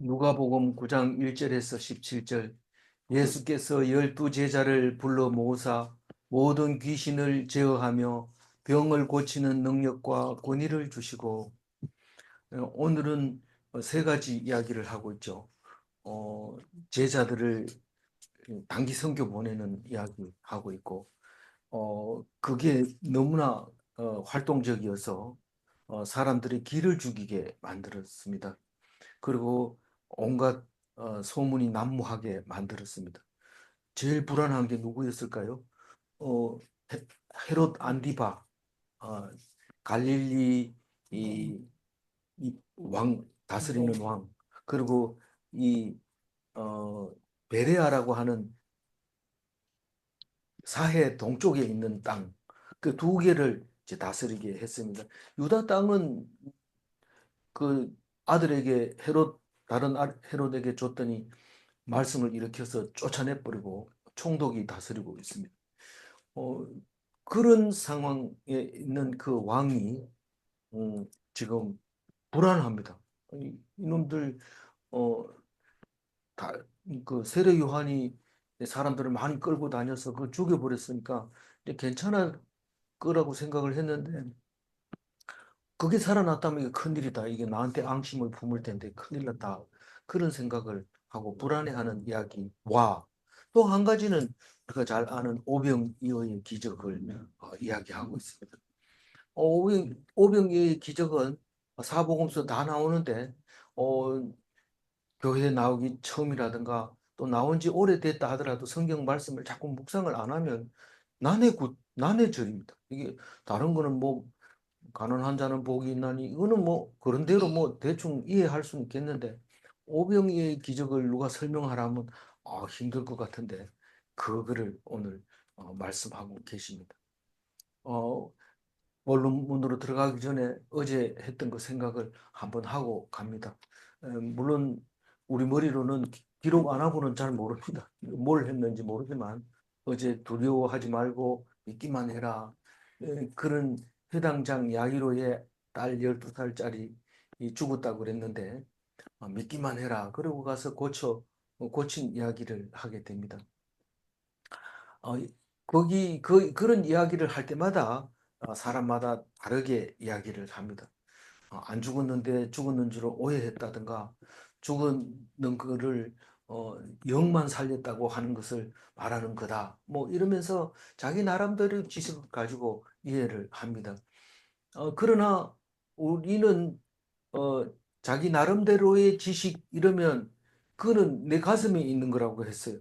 누가복음 9장 1절에서 17절. 예수께서 12 제자를 불러 모으사 모든 귀신을 제어하며 병을 고치는 능력과 권위를 주시고. 오늘은 세 가지 이야기를 하고 있죠. 제자들을 단기 선교 보내는 이야기 하고 있고, 그게 너무나 활동적이어서 사람들의 기를 죽이게 만들었습니다. 그리고 온갖 소문이 난무하게 만들었습니다. 제일 불안한 게 누구였을까요? 어, 헤롯 안디바, 어, 갈릴리 이왕 다스리는 왕, 그리고 이 베레아라고 하는 사해 동쪽에 있는 땅, 그 두 개를 이제 다스리게 했습니다. 유다 땅은 그 아들에게 다른 헤롯에게 줬더니 말씀을 일으켜서 쫓아내버리고 총독이 다스리고 있습니다. 어, 그런 상황에 있는 그 왕이 지금 불안합니다. 이놈들 어, 다, 그 세례 요한이 사람들을 많이 끌고 다녀서 그 죽여버렸으니까 이제 괜찮을 거라고 생각을 했는데, 그게 살아났다면 이게 큰일이다. 이게 나한테 앙심을 품을 텐데 큰일 났다. 그런 생각을 하고 불안해하는 이야기와, 또 한 가지는 우리가 잘 아는 오병이어의 기적을 이야기하고 있습니다. 오병이어의 기적은 사복음서 다 나오는데 어, 교회에 나오기 처음이라든가 또 나온 지 오래됐다 하더라도 성경 말씀을 자꾸 묵상을 안 하면 난해절입니다. 이게 다른 거는 뭐 가난한 자는 복이 있나니 이거는 뭐 그런 대로 뭐 대충 이해할 수는 있겠는데, 오병이의 기적을 누가 설명하라면 힘들 것 같은데 그거를 오늘 말씀하고 계십니다. 어, 원론문으로 들어가기 전에 어제 했던 그 생각을 한번 하고 갑니다. 물론 우리 머리로는 기록 안 하고는 잘 모릅니다. 뭘 했는지 모르지만 어제 두려워하지 말고 믿기만 해라. 그런 해당장 야이로의 딸 12살짜리 죽었다고 그랬는데 믿기만 해라. 그러고 가서 고친 이야기를 하게 됩니다. 어, 그런 이야기를 할 때마다 사람마다 다르게 이야기를 합니다. 안 죽었는데 죽었는 줄 오해했다든가, 죽었는 거를 영만 살렸다고 하는 것을 말하는 거다. 뭐 이러면서 자기 나름대로 지식을 가지고 이해를 합니다. 그러나 우리는 어, 자기 나름대로의 지식 이러면 그거는 내 가슴에 있는 거라고 했어요.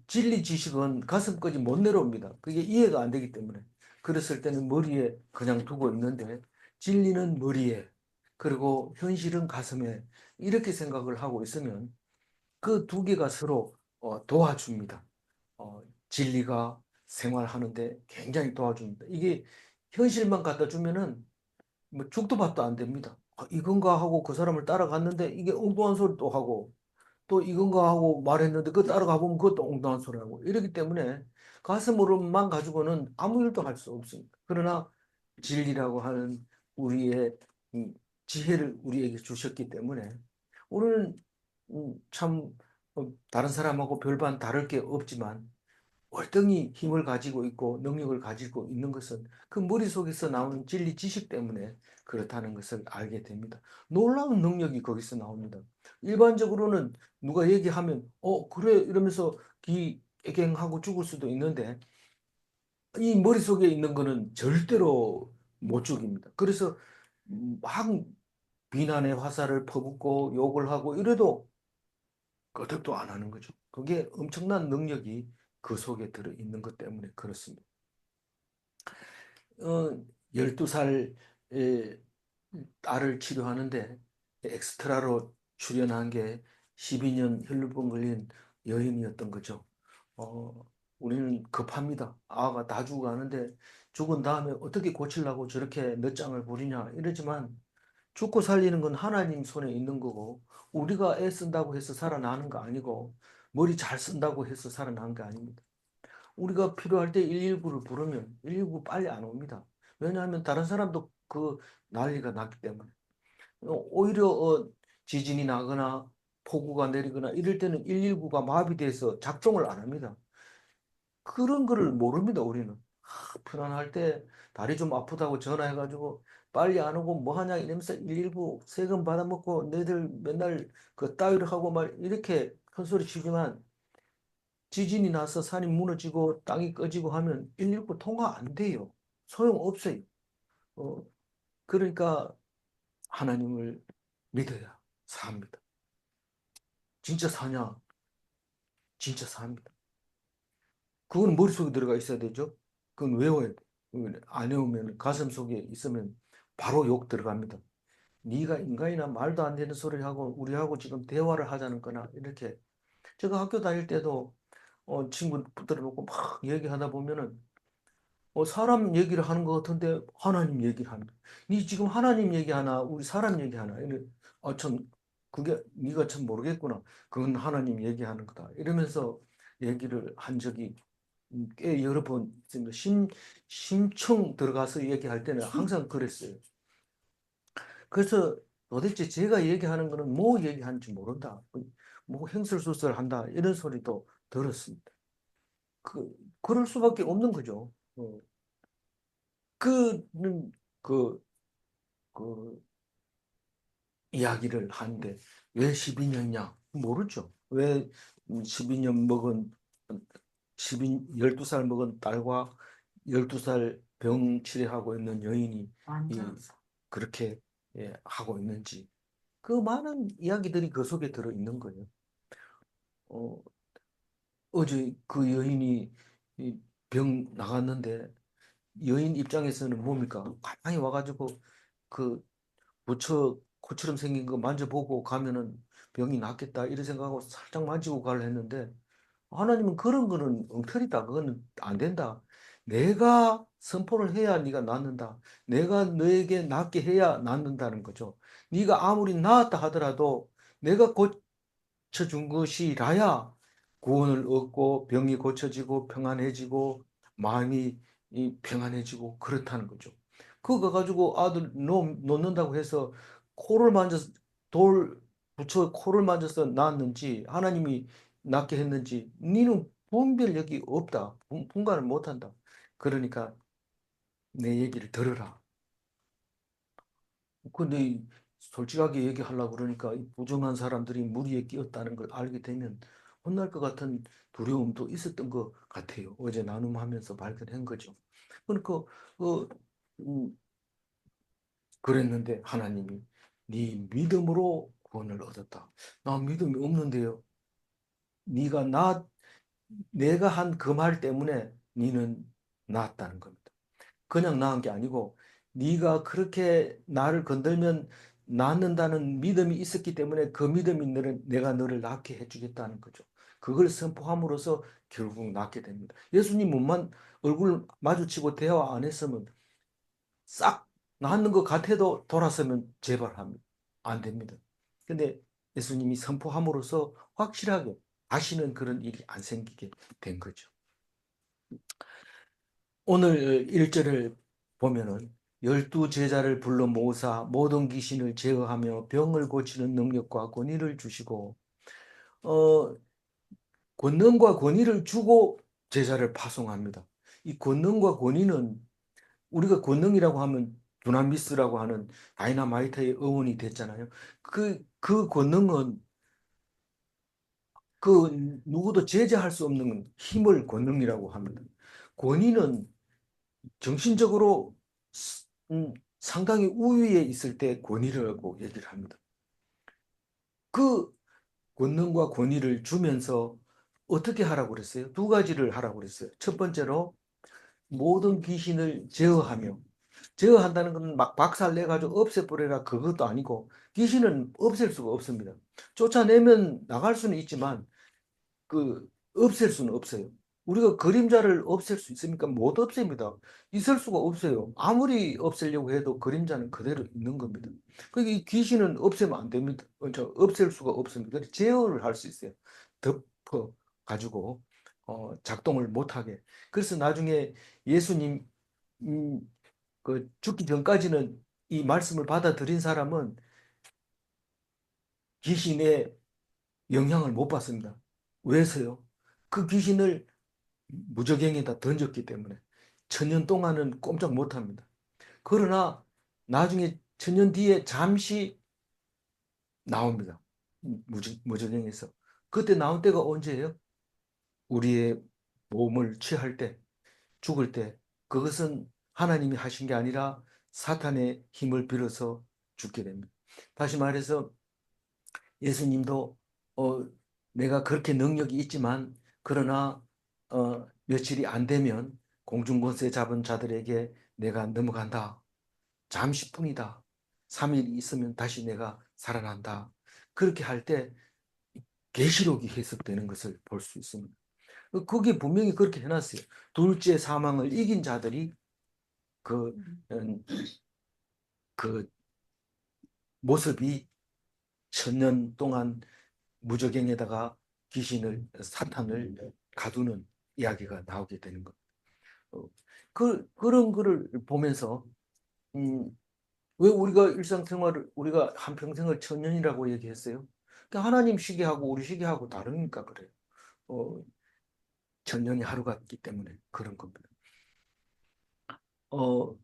진리 지식은 가슴까지 못 내려옵니다. 그게 이해가 안 되기 때문에. 그랬을 때는 머리에 그냥 두고 있는데, 진리는 머리에, 그리고 현실은 가슴에, 이렇게 생각을 하고 있으면 그 두 개가 서로 도와줍니다. 진리가 생활하는데 굉장히 도와줍니다. 이게 현실만 갖다 주면은 뭐 죽도 밥도 안 됩니다. 이건가 하고 그 사람을 따라갔는데 이게 엉뚱한 소리 또 하고, 또 이건가 하고 말했는데 그거 따라가 보면 그것도 엉뚱한 소리 하고, 이러기 때문에 가슴으로만 가지고는 아무 일도 할 수 없습니다. 그러나 진리라고 하는 우리의 이 지혜를 우리에게 주셨기 때문에 우리는 참 다른 사람하고 별반 다를 게 없지만 월등히 힘을 가지고 있고 능력을 가지고 있는 것은 그 머릿속에서 나오는 진리 지식 때문에 그렇다는 것을 알게 됩니다. 놀라운 능력이 거기서 나옵니다. 일반적으로는 누가 얘기하면 그래 이러면서 기갱하고 죽을 수도 있는데, 이 머릿속에 있는 거는 절대로 못 죽입니다. 그래서 막 비난의 화살을 퍼붓고 욕을 하고 이래도 끄덕도 안 하는 거죠. 그게 엄청난 능력이 그 속에 들어 있는 것 때문에 그렇습니다. 12살의 딸을 치료하는데 엑스트라로 출연한 게 12년 혈루병 걸린 여인이었던 거죠. 우리는 급합니다. 아가 다 죽어가는데 죽은 다음에 어떻게 고치려고 저렇게 늦장을 부리냐 이러지만, 죽고 살리는 건 하나님 손에 있는 거고, 우리가 애 쓴다고 해서 살아나는 거 아니고 머리 잘 쓴다고 해서 살아나는 거 아닙니다. 우리가 필요할 때 119를 부르면 119 빨리 안 옵니다. 왜냐하면 다른 사람도 그 난리가 났기 때문에. 오히려 지진이 나거나 폭우가 내리거나 이럴 때는 119가 마비돼서 작동을 안 합니다. 그런 거를 모릅니다, 우리는. 편안할 때 다리 좀 아프다고 전화해가지고 빨리 안 오고 뭐 하냐 이러면서 119 세금 받아먹고 너희들 맨날 그 따위를 하고 말 이렇게 큰 소리 치지만 지진이 나서 산이 무너지고 땅이 꺼지고 하면 119 통화 안 돼요. 소용없어요. 어, 그러니까 하나님을 믿어야 삽니다. 진짜 사냐? 진짜 삽니다. 그건 머릿속에 들어가 있어야 되죠. 그건 외워야 돼. 그건 안 외우면 가슴 속에 있으면 바로 욕 들어갑니다. 네가 인간이나 말도 안 되는 소리를 하고 우리하고 지금 대화를 하자는 거나 이렇게. 제가 학교 다닐 때도 친구들 놓고 막 얘기하다 보면은 사람 얘기를 하는 것 같은데 하나님 얘기를 합니다. 니 지금 하나님 얘기하나 우리 사람 얘기하나 이래. 참 그게 네가 참 모르겠구나. 그건 하나님 얘기하는 거다. 이러면서 얘기를 한 적이 꽤 여러 번 있습니다. 심층 들어가서 얘기할 때는 항상 그랬어요. 그래서 도대체 제가 얘기하는 거는 뭐 얘기하는지 모른다. 뭐 횡설수설한다. 이런 소리도 들었습니다. 그럴 수밖에 없는 거죠. 그는 그, 그 이야기를 하는데 왜 12년이냐? 모르죠. 왜 12년 먹은 12, 12살 먹은 딸과 12살 병 치료하고 있는 여인이 그렇게 하고 있는지 그 많은 이야기들이 그 속에 들어 있는 거예요. 어, 어제 그 여인이 병 나갔는데 여인 입장에서는 뭡니까? 가만히 와가지고 그 부처 코처럼 생긴 거 만져보고 가면은 병이 낫겠다 이런 생각하고 살짝 만지고 가려 했는데 하나님은 그런 거는 엉터리다. 그거는 안 된다. 내가 선포를 해야 네가 낫는다. 내가 너에게 낫게 해야 낫는다는 거죠. 네가 아무리 나았다 하더라도 내가 고쳐준 것이라야 구원을 얻고 병이 고쳐지고 평안해지고 마음이 평안해지고 그렇다는 거죠. 그거 가지고 아들 놓는다고 해서 코를 만져서 돌 붙여 코를 만져서 낳았는지 하나님이 낳게 했는지 니는 분별력이 없다. 분간을 못한다. 그러니까 내 얘기를 들어라. 근데 솔직하게 얘기하려고 그러니까 이 부정한 사람들이 무리에 끼었다는 걸 알게 되면 혼날 것 같은 두려움도 있었던 것 같아요. 어제 나눔하면서 발견한 거죠. 그러니까 어, 음, 그랬는데 하나님이 네 믿음으로 구원을 얻었다. 나 믿음이 없는데요. 네가 내가 한 그 말 때문에 너는 나았다는 겁니다. 그냥 나은 게 아니고 네가 그렇게 나를 건들면 낫는다는 믿음이 있었기 때문에 그 믿음이 내가 너를 낫게 해주겠다는 거죠. 그걸 선포함으로써 결국 낫게 됩니다. 예수님 몸만 얼굴 마주치고 대화 안 했으면 싹 낫는 것 같아도 돌아서면 재발합니다. 안 됩니다. 근데 예수님이 선포함으로써 확실하게 다시는 그런 일이 안 생기게 된 거죠. 오늘 1절을 보면은 12제자를 불러 모으사 모든 귀신을 제어하며 병을 고치는 능력과 권위를 주시고 어, 권능과 권위를 주고 제자를 파송합니다. 이 권능과 권위는 우리가 권능이라고 하면 두나미스라고 하는 다이나마이트의 어원이 됐잖아요. 그 권능은 그 누구도 제재할 수 없는 힘을 권능이라고 합니다. 권위는 정신적으로 상당히 우위에 있을 때 권위라고 얘기를 합니다. 그 권능과 권위를 주면서 어떻게 하라고 그랬어요? 두 가지를 하라고 그랬어요. 첫 번째로 모든 귀신을 제어하며 제어한다는 것은 막 박살 내가지고 없애버려라 그것도 아니고 귀신은 없앨 수가 없습니다. 쫓아내면 나갈 수는 있지만 없앨 수는 없어요. 우리가 그림자를 없앨 수 있습니까? 못 없앱니다. 있을 수가 없어요. 아무리 없애려고 해도 그림자는 그대로 있는 겁니다. 그러니까 이 귀신은 없애면 안 됩니다. 없앨 수가 없습니다. 제어를 할 수 있어요. 덮어 가지고 작동을 못하게. 그래서 나중에 예수님 음, 그 죽기 전까지는 이 말씀을 받아들인 사람은 귀신의 영향을 못 받습니다. 왜서요? 그 귀신을 무저갱에다 던졌기 때문에 천년 동안은 꼼짝 못 합니다. 그러나 나중에 천년 뒤에 잠시 나옵니다. 무저갱에서. 그때 나온 때가 언제예요? 우리의 몸을 취할 때, 죽을 때. 그것은 하나님이 하신 게 아니라 사탄의 힘을 빌어서 죽게 됩니다. 다시 말해서 예수님도 내가 그렇게 능력이 있지만 그러나 며칠이 안 되면 공중권세 잡은 자들에게 내가 넘어간다. 잠시뿐이다. 3일 있으면 다시 내가 살아난다. 그렇게 할 때 계시록이 해석되는 것을 볼 수 있습니다. 거기에 분명히 그렇게 해놨어요. 둘째 사망을 이긴 자들이 그, 음, 그 모습이 천년 동안 무저갱에다가 사탄을 가두는 이야기가 나오게 되는 것. 그런 거를 보면서, 음, 왜 우리가 일상생활을, 우리가 한평생을 천년이라고 얘기했어요? 그러니까 하나님 시계하고 우리 시계하고 다르니까 그래요. 어, 천년이 하루 같기 때문에 그런 겁니다. 어,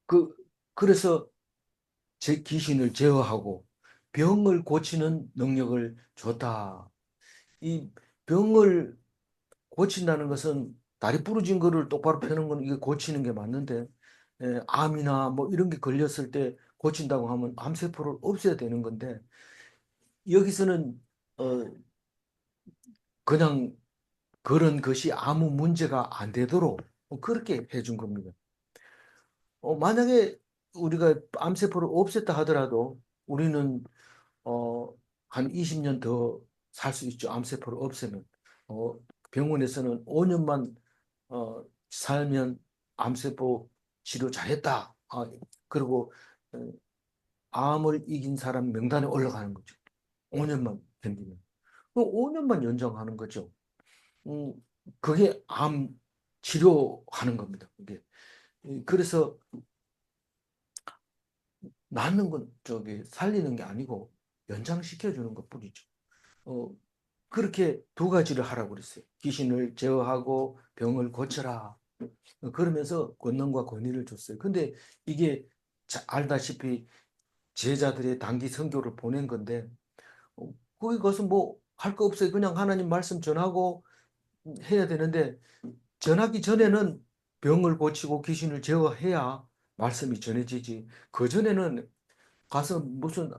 그, 그래서 제 귀신을 제어하고 병을 고치는 능력을 줬다. 이 병을 고친다는 것은 다리 부러진 거를 똑바로 펴는 건 이게 고치는 게 맞는데 암이나 뭐 이런 게 걸렸을 때 고친다고 하면 암세포를 없애야 되는 건데 여기서는 어, 그냥 그런 것이 아무 문제가 안 되도록 그렇게 해준 겁니다. 만약에 우리가 암세포를 없앴다 하더라도 우리는 어, 한 20년 더 살 수 있죠. 암세포를 없애면. 어, 병원에서는 5년만 살면 암세포 치료 잘했다. 그리고 어, 암을 이긴 사람 명단에 올라가는 거죠. 5년만 견디면. 그 5년만 연장하는 거죠. 음, 그게 암 치료하는 겁니다. 그게. 그래서 낫는 건 저기 살리는 게 아니고 연장시켜 주는 것뿐이죠. 어, 그렇게 두 가지를 하라고 그랬어요. 귀신을 제어하고 병을 고쳐라. 그러면서 권능과 권위를 줬어요. 근데 이게 알다시피 제자들의 단기 선교를 보낸 건데 거기 가서 뭐 할 거 없어요. 그냥 하나님 말씀 전하고 해야 되는데 전하기 전에는 병을 고치고 귀신을 제어해야 말씀이 전해지지. 그 전에는 가서 무슨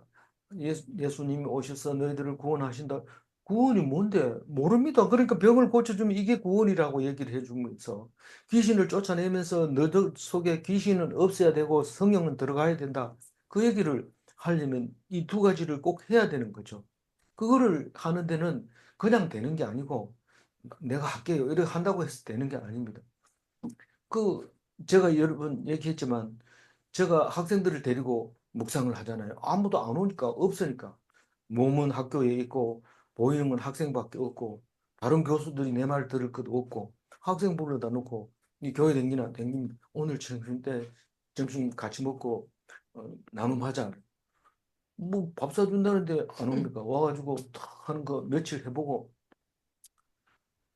예수님이 오셔서 너희들을 구원하신다. 구원이 뭔데? 모릅니다. 그러니까 병을 고쳐주면 이게 구원이라고 얘기를 해주면서 귀신을 쫓아내면서 너들 속에 귀신은 없어야 되고 성령은 들어가야 된다. 그 얘기를 하려면 이 두 가지를 꼭 해야 되는 거죠. 그거를 하는 데는 그냥 되는 게 아니고 내가 할게요. 이렇게 한다고 해서 되는 게 아닙니다. 그 제가 여러 번 얘기했지만 제가 학생들을 데리고 묵상을 하잖아요. 아무도 안 오니까 없으니까 몸은 학교에 있고 보이는 건 학생밖에 없고 다른 교수들이 내 말 들을 것도 없고 학생 불러다 놓고 이 교회 댕기나 댕깁니다. 오늘 점심 때 점심 같이 먹고 나눔하자. 뭐 밥 사준다는데 안 옵니까? 와가지고 탁 하는 거 며칠 해보고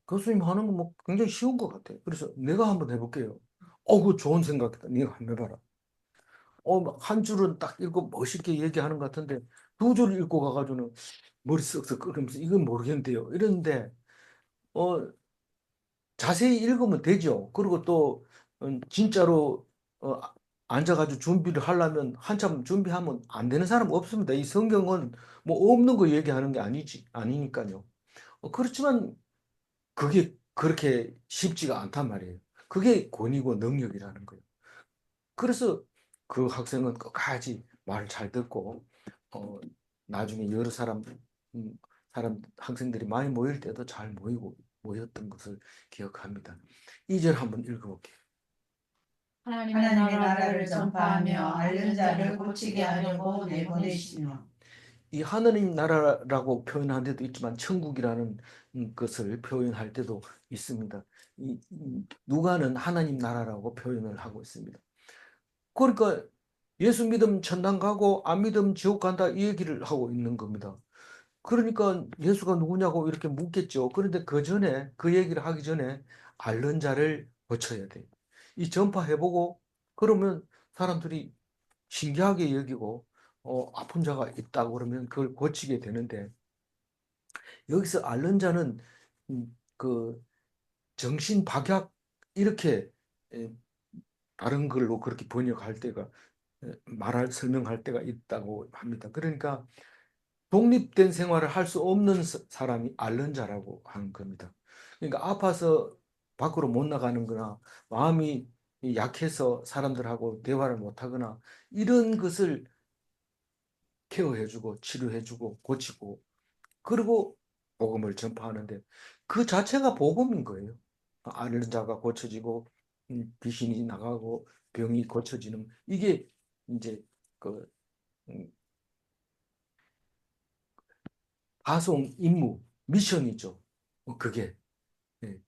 교수님 하는 거 뭐 굉장히 쉬운 것 같아요. 그래서 내가 한번 해볼게요. 그거 좋은 생각이다. 네가 한번 해봐라. 한 줄은 딱 읽고 멋있게 얘기하는 것 같은데 두 줄 읽고 가가지고는 머리 쓱쓱 끓으면서 이건 모르겠는데요. 이런데 어, 자세히 읽으면 되죠. 그리고 또 진짜로 어, 앉아가지고 준비를 하려면 한참 준비하면 안 되는 사람 없습니다. 이 성경은 뭐 없는 거 얘기하는 게 아니니까요. 그렇지만 그게 그렇게 쉽지가 않단 말이에요. 그게 권위고 능력이라는 거예요. 그래서 그 학생은 끝까지 말을 잘 듣고 어, 나중에 여러 학생들이 많이 모일 때도 잘 모였던 것을 기억합니다. 2절 한번 읽어볼게요. 하나님의 나라를 전파하며 앓는 자를 고치게 하려고 내보내시며. 이 하느님 나라라고 표현한 데도 있지만 천국이라는 것을 표현할 때도 있습니다. 누가는 하나님 나라라고 표현을 하고 있습니다. 그러니까 예수 믿으면 천당 가고 안 믿으면 지옥 간다 이 얘기를 하고 있는 겁니다. 그러니까 예수가 누구냐고 이렇게 묻겠죠. 그런데 그 전에 그 얘기를 하기 전에 앓는 자를 고쳐야 돼요. 이 전파해보고 그러면 사람들이 신기하게 여기고 아픈 자가 있다고 그러면 그걸 고치게 되는데 여기서 앓는 자는 그 정신박약 이렇게 에, 다른 걸로 그렇게 번역할 때가 말할 설명할 때가 있다고 합니다. 그러니까 독립된 생활을 할 수 없는 사람이 앓는 자라고 하는 겁니다. 그러니까 아파서 밖으로 못 나가는 거나 마음이 약해서 사람들하고 대화를 못 하거나 이런 것을 케어해주고 치료해주고 고치고 그리고 복음을 전파하는데 그 자체가 복음인 거예요. 앓는 자가 고쳐지고 귀신이 나가고 병이 고쳐지는 이게 이제 그 음, 파송 임무 미션이죠. 그게 예.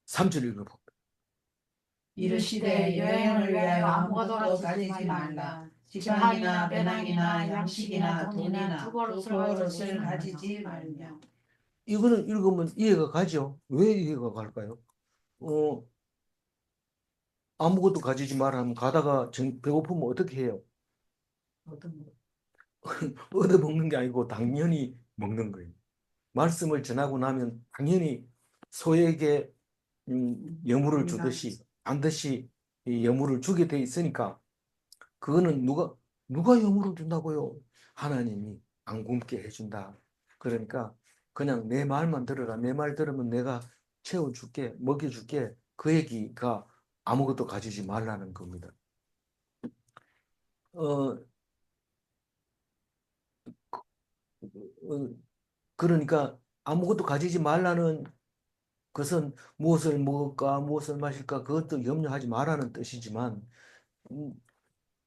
3절 읽어보. 이르시되 여행을 위하여 아무것도 가지지 말라. 지팡이나 배낭이나 양식이나 돈이나 두벌옷을 가지지 말며. 이거는 읽으면 이해가 가죠. 왜 이해가 갈까요? 어, 아무것도 가지지 말라면 가다가 배고프면 어떻게 해요? 얻어먹는 게 아니고 당연히 먹는 거예요. 말씀을 전하고 나면 당연히 소에게 여물을 주듯이 반드시 이 여물을 주게 돼 있으니까 그거는 누가 여물을 준다고요? 하나님이 안 굶게 해준다. 그러니까 그냥 내 말만 들어라. 내 말 들으면 내가 채워줄게, 먹여줄게. 그 얘기가 아무것도 가지지 말라는 겁니다. 어, 어, 그러니까 아무것도 가지지 말라는 것은 무엇을 먹을까, 무엇을 마실까, 그것도 염려하지 말라는 뜻이지만, 음,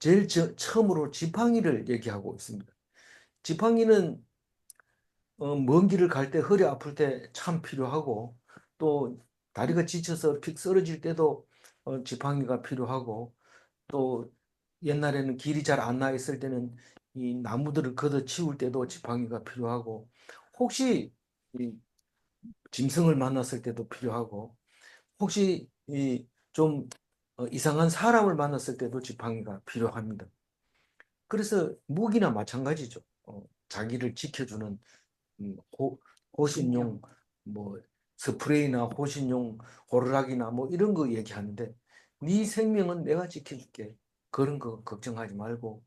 제일 처음으로 지팡이를 얘기하고 있습니다. 지팡이는 먼 길을 갈 때 허리 아플 때 참 필요하고 또 다리가 지쳐서 픽 쓰러질 때도 지팡이가 필요하고 또 옛날에는 길이 잘 안 나 있을 때는 이 나무들을 걷어 치울 때도 지팡이가 필요하고 혹시 이 짐승을 만났을 때도 필요하고 혹시 이 좀 이상한 사람을 만났을 때도 지팡이가 필요합니다. 그래서 무기나 마찬가지죠. 자기를 지켜주는 호신용 뭐 스프레이나 호신용 호루라기나 뭐 이런 거 얘기하는데 네 생명은 내가 지켜줄게. 그런 거 걱정하지 말고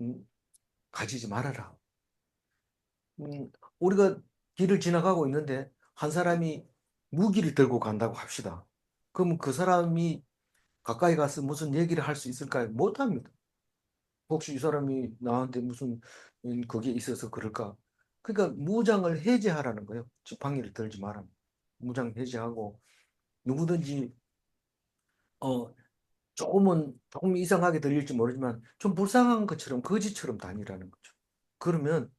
음, 가지지 말아라. 음, 우리가 길을 지나가고 있는데 한 사람이 무기를 들고 간다고 합시다. 그럼 그 사람이 가까이 가서 무슨 얘기를 할 수 있을까요? 못합니다. 혹시 이 사람이 나한테 무슨 그게 있어서 그럴까? 그러니까 무장을 해제하라는 거예요. 지팡이를 들지 마라. 무장 해제하고 누구든지 어 조금 이상하게 들릴지 모르지만 좀 불쌍한 것처럼 거지처럼 다니라는 거죠. 그러면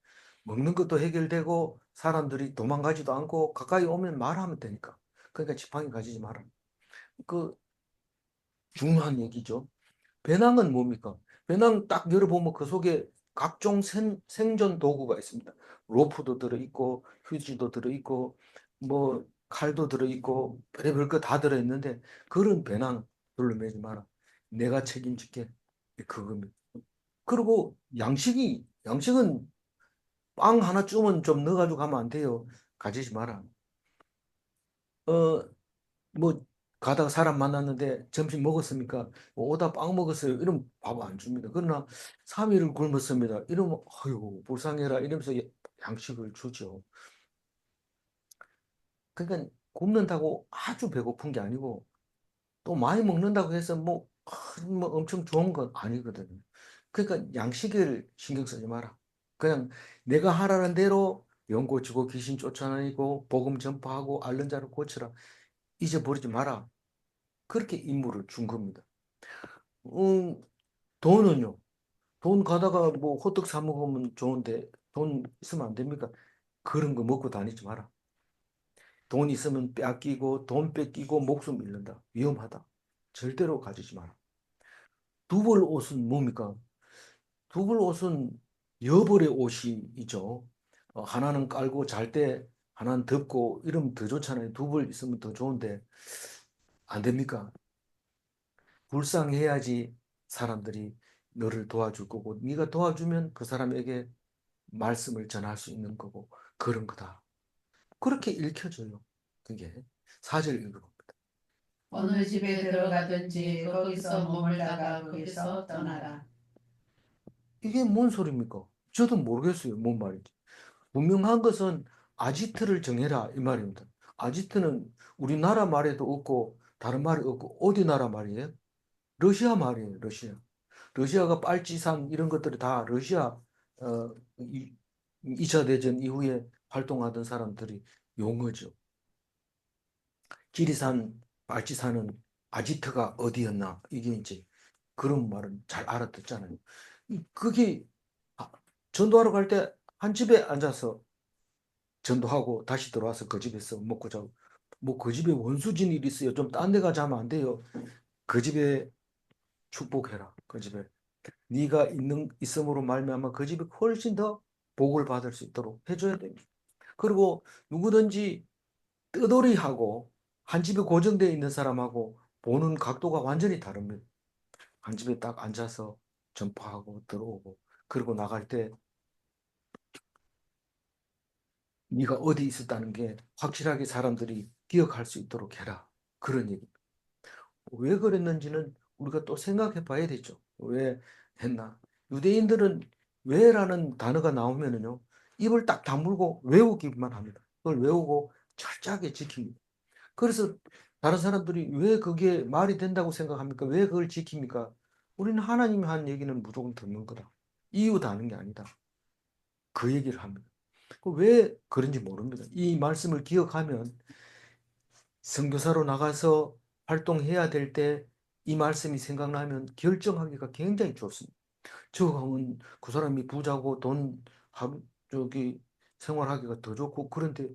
먹는 것도 해결되고 사람들이 도망가지도 않고 가까이 오면 말하면 되니까. 그러니까 지팡이 가지지 마라. 그 중요한 얘기죠. 배낭은 뭡니까? 배낭 딱 열어보면 그 속에 각종 생존 도구가 있습니다. 로프도 들어있고, 휴지도 들어있고, 뭐, 칼도 들어있고, 별의별 거 다 들어있는데, 그런 배낭 둘러매지 마라. 내가 책임질게. 그겁니다. 그리고 양식은 빵 하나쯤은 좀 넣어가지고 가면 안 돼요. 가지지 마라. 어, 뭐 가다가 사람 만났는데 점심 먹었습니까? 뭐 오다 빵 먹었어요. 이러면 밥 안 줍니다. 그러나 3일을 굶었습니다. 이러면 아유 불쌍해라 이러면서 양식을 주죠. 그러니까 굶는다고 아주 배고픈 게 아니고 또 많이 먹는다고 해서 뭐 엄청 좋은 건 아니거든요. 그러니까 양식을 신경 쓰지 마라. 그냥 내가 하라는 대로 병 고치고 귀신 쫓아내고 복음 전파하고 앓는 자를 고치라. 잊어버리지 마라. 그렇게 임무를 준 겁니다. 음, 돈은요? 돈 가다가 뭐 호떡 사 먹으면 좋은데 돈 있으면 안 됩니까? 그런 거 먹고 다니지 마라. 돈 있으면 뺏기고 돈 뺏기고 목숨 잃는다. 위험하다. 절대로 가지지 마라. 두 벌 옷은 뭡니까? 두 벌 옷은 여벌의 옷이죠. 하나는 깔고 잘 때 하나는 덮고 이러면 더 좋잖아요. 두 벌 있으면 더 좋은데 안 됩니까? 불쌍해야지 사람들이 너를 도와줄 거고 네가 도와주면 그 사람에게 말씀을 전할 수 있는 거고 그런 거다. 그렇게 읽혀져요. 그게 4절 읽어봅니다. 어느 집에 들어가든지 거기서 머물다가 거기서 떠나라. 이게 뭔 소리입니까? 저도 모르겠어요. 뭔 말인지. 분명한 것은 아지트를 정해라 이 말입니다. 아지트는 우리나라 말에도 없고 다른 말이 없고 어디 나라 말이에요? 러시아 말이에요. 러시아. 러시아가 빨치산 이런 것들이 다 러시아 어, 2차 대전 이후에 활동하던 사람들이 용어죠. 지리산, 빨치산은 아지트가 어디였나 이게 이제 그런 말은 잘 알아듣잖아요. 그게 아, 전도하러 갈 때 한 집에 앉아서 전도하고 다시 들어와서 그 집에서 먹고 자고 뭐 그 집에 원수진 일이 있어요. 좀 딴 데 가자면 안 돼요. 그 집에 축복해라. 그 집에 네가 있음으로 말미암아 그 집이 훨씬 더 복을 받을 수 있도록 해줘야 됩니다. 그리고 누구든지 뜨돌이하고 한 집에 고정되어 있는 사람하고 보는 각도가 완전히 다릅니다. 한 집에 딱 앉아서 전파하고 들어오고 그리고 나갈 때 네가 어디 있었다는 게 확실하게 사람들이 기억할 수 있도록 해라. 그런 얘기. 왜 그랬는지는 우리가 또 생각해 봐야 되죠. 왜 했나? 유대인들은 왜라는 단어가 나오면은요, 입을 딱 다물고 외우기만 합니다. 그걸 외우고 철저하게 지킵니다. 그래서 다른 사람들이 왜 그게 말이 된다고 생각합니까? 왜 그걸 지킵니까? 우리는 하나님이 한 얘기는 무조건 듣는 거다. 이유 다는 게 아니다. 그 얘기를 합니다. 왜 그런지 모릅니다. 이 말씀을 기억하면 선교사로 나가서 활동해야 될 때 이 말씀이 생각나면 결정하기가 굉장히 좋습니다. 저 가면 그 사람이 부자고 돈 하루 저기 생활하기가 더 좋고 그런데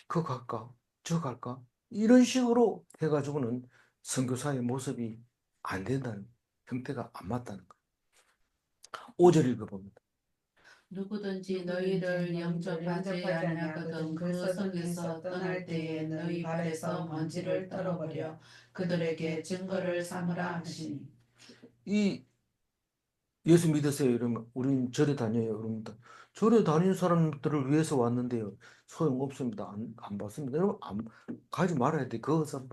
그거 갈까? 저 갈까? 이런 식으로 해가지고는 선교사의 모습이 안 된다는 형태가 안 맞다는 거. 5절 읽어봅니다. 누구든지 너희를 영접하지 아니하거든 그 성에서 떠날 때에 너희 발에서 먼지를 떨어버려 그들에게 증거를 삼으라 하시니. 이 예수 믿으세요. 이러면 우린 절에 다녀요. 그럽니다. 절에 다니는 사람들을 위해서 왔는데요. 소용없습니다. 안 받습니다. 여러분, 가지 말아야 돼. 거기서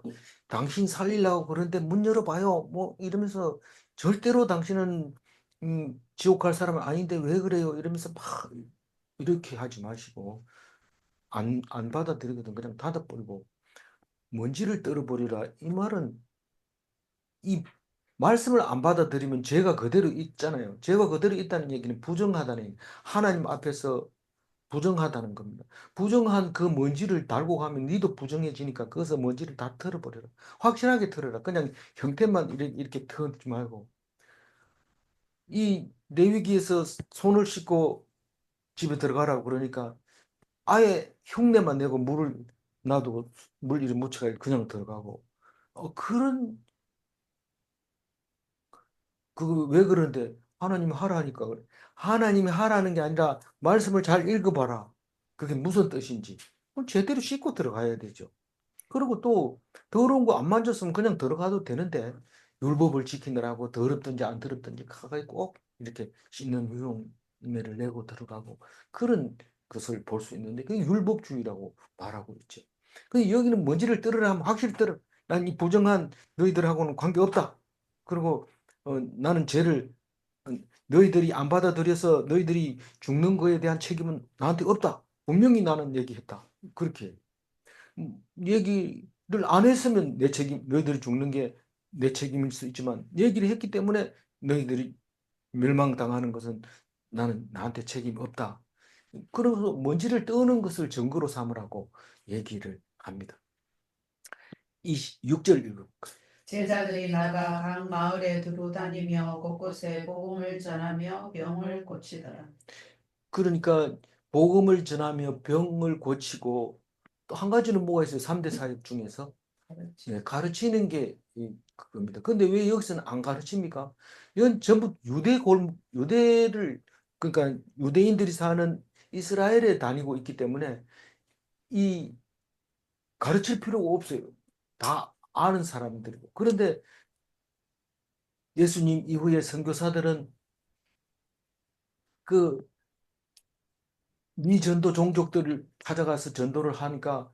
당신 살리려고 그러는데 문 열어봐요. 뭐 이러면서 절대로 당신은 지옥 갈 사람은 아닌데 왜 그래요? 이러면서 막 이렇게 하지 마시고 안 받아들이거든. 그냥 닫아버리고 먼지를 떨어버리라. 이 말은 이 말씀을 안 받아들이면 죄가 그대로 있잖아요. 죄가 그대로 있다는 얘기는 부정하다는 얘기. 하나님 앞에서 부정하다는 겁니다. 부정한 그 먼지를 달고 가면 니도 부정해지니까 거기서 먼지를 다 털어버려라. 확실하게 털어라. 그냥 형태만 이렇게 털지 말고. 이 레위기에서 손을 씻고 집에 들어가라고 그러니까 아예 흉내만 내고 물을 놔두고 물 이리 묻혀가 그냥 들어가고. 그런 그 왜 그러는데 하나님이 하라니까 그래. 하나님이 하라는 게 아니라 말씀을 잘 읽어봐라. 그게 무슨 뜻인지. 그럼 제대로 씻고 들어가야 되죠. 그리고 또 더러운 거 안 만졌으면 그냥 들어가도 되는데 율법을 지키느라고 더럽든지 안 더럽든지 가까이 꼭 이렇게 씻는 흉내를 내고 들어가고 그런 것을 볼 수 있는데 그게 율법주의라고 말하고 있죠. 근데 여기는 먼지를 떨으라 하면 확실히 떨어. 난 이 부정한 너희들하고는 관계없다. 그리고 나는 죄를 어, 너희들이 안 받아들여서 너희들이 죽는 거에 대한 책임은 나한테 없다. 분명히 나는 얘기했다. 그렇게 얘기를 안 했으면 내 책임, 너희들이 죽는 게 내 책임일 수 있지만 얘기를 했기 때문에 너희들이 멸망당하는 것은 나는 나한테 책임 없다. 그래서 먼지를 떠는 것을 증거로 삼으라고 얘기를 합니다. 이 6절 읽어. 제자들이 나가 각 마을에 두루 다니며 곳곳에 복음을 전하며 병을 고치더라. 그러니까 복음을 전하며 병을 고치고 또 한 가지는 뭐가 있어요? 3대 사역 중에서 그렇지. 가르치는 게 그겁니다. 근데 왜 여기서는 안 가르칩니까? 이건 전부 유대를, 그러니까 유대인들이 사는 이스라엘에 다니고 있기 때문에 이 가르칠 필요가 없어요. 다 아는 사람들이고. 그런데 예수님 이후에 선교사들은 그 미전도 종족들을 찾아가서 전도를 하니까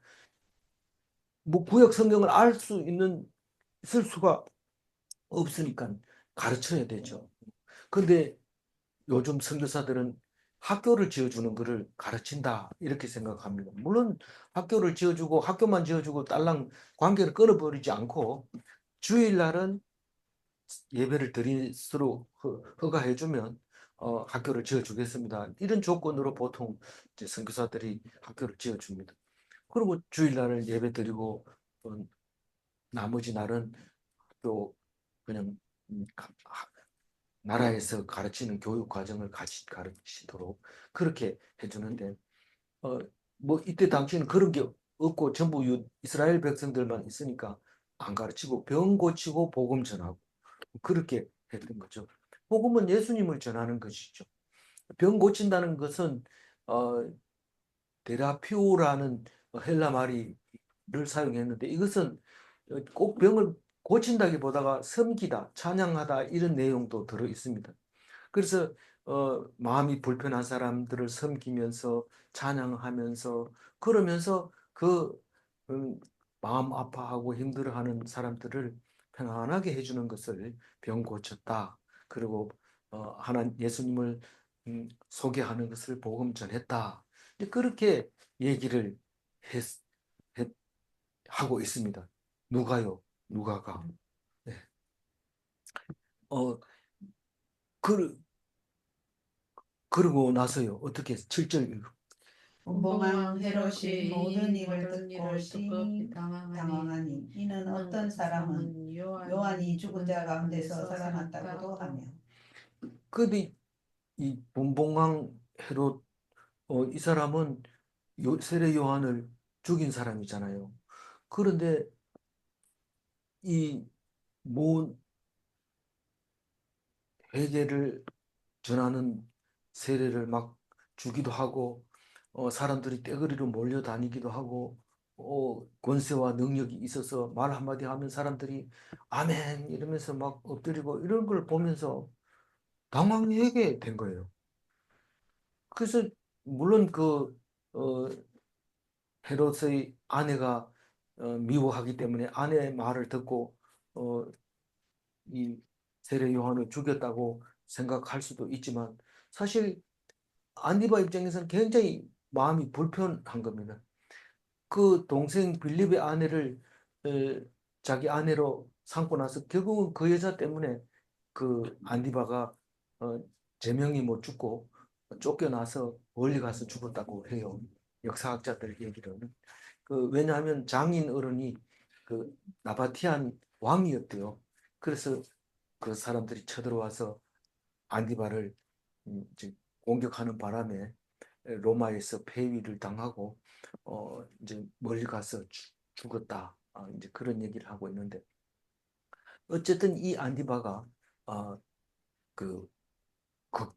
뭐 구약 성경을 알 수 있을 수가 없으니까 가르쳐야 되죠. 근데 요즘 선교사들은 학교를 지어주는 것을 가르친다 이렇게 생각합니다. 물론 학교를 지어주고 학교만 지어주고 딸랑 관계를 끊어버리지 않고 주일날은 예배를 드릴수록 허가해주면 학교를 지어주겠습니다. 이런 조건으로 보통 이제 선교사들이 학교를 지어줍니다. 그리고 주일날은 예배 드리고 나머지 날은 또 그냥 나라에서 가르치는 교육 과정을 같이 가르치도록 그렇게 해주는데 어, 뭐 이때 당시에는 그런 게 없고 전부 이스라엘 백성들만 있으니까 안 가르치고 병 고치고 복음 전하고 그렇게 했던 거죠. 복음은 예수님을 전하는 것이죠. 병 고친다는 것은 어, 데라피오라는 헬라 말을 사용했는데 이것은 꼭 병을 고친다기보다가 섬기다, 찬양하다 이런 내용도 들어 있습니다. 그래서 마음이 불편한 사람들을 섬기면서 찬양하면서 그러면서 음, 마음 아파하고 힘들어하는 사람들을 평안하게 해주는 것을 병 고쳤다. 그리고 하나 예수님을 소개하는 것을 복음 전했다. 이제 그렇게 얘기를 했, 했- 하고 있습니다. 누가요? 누가가. 네. 어, 그, 그러고 나서요. 어떻게 7절 분봉왕 헤롯이 모든 일을 듣고 심히 당황하니 이는 어떤 사람은 요한이 죽은 자 가운데서 살아났다고도 하며 근데 이 본봉왕 헤롯 이 사람은 세례 요한을 죽인 사람이잖아요. 그런데 이모 회개를 전하는 세례를 막 주기도 하고 사람들이 떼거리로 몰려다니기도 하고 권세와 능력이 있어서 말 한마디 하면 사람들이 아멘 이러면서 막 엎드리고 이런 걸 보면서 당황하게 된 거예요. 그래서 물론 어, 헤롯의 아내가 미워하기 때문에 아내의 말을 듣고 어, 이 세례 요한을 죽였다고 생각할 수도 있지만 사실 안디바 입장에서는 굉장히 마음이 불편한 겁니다. 그 동생 빌립의 아내를 자기 아내로 삼고 나서 결국은 그 여자 때문에 그 안디바가 어, 제명이 못 죽고 쫓겨나서 멀리 가서 죽었다고 해요. 역사학자들 얘기로는. 왜냐하면 장인 어른이 그 나바티안 왕이었대요. 그래서 그 사람들이 쳐들어와서 안디바를 이제 공격하는 바람에 로마에서 폐위를 당하고 이제 멀리 가서 죽었다. 이제 그런 얘기를 하고 있는데 어쨌든 이 안디바가 어, 그, 그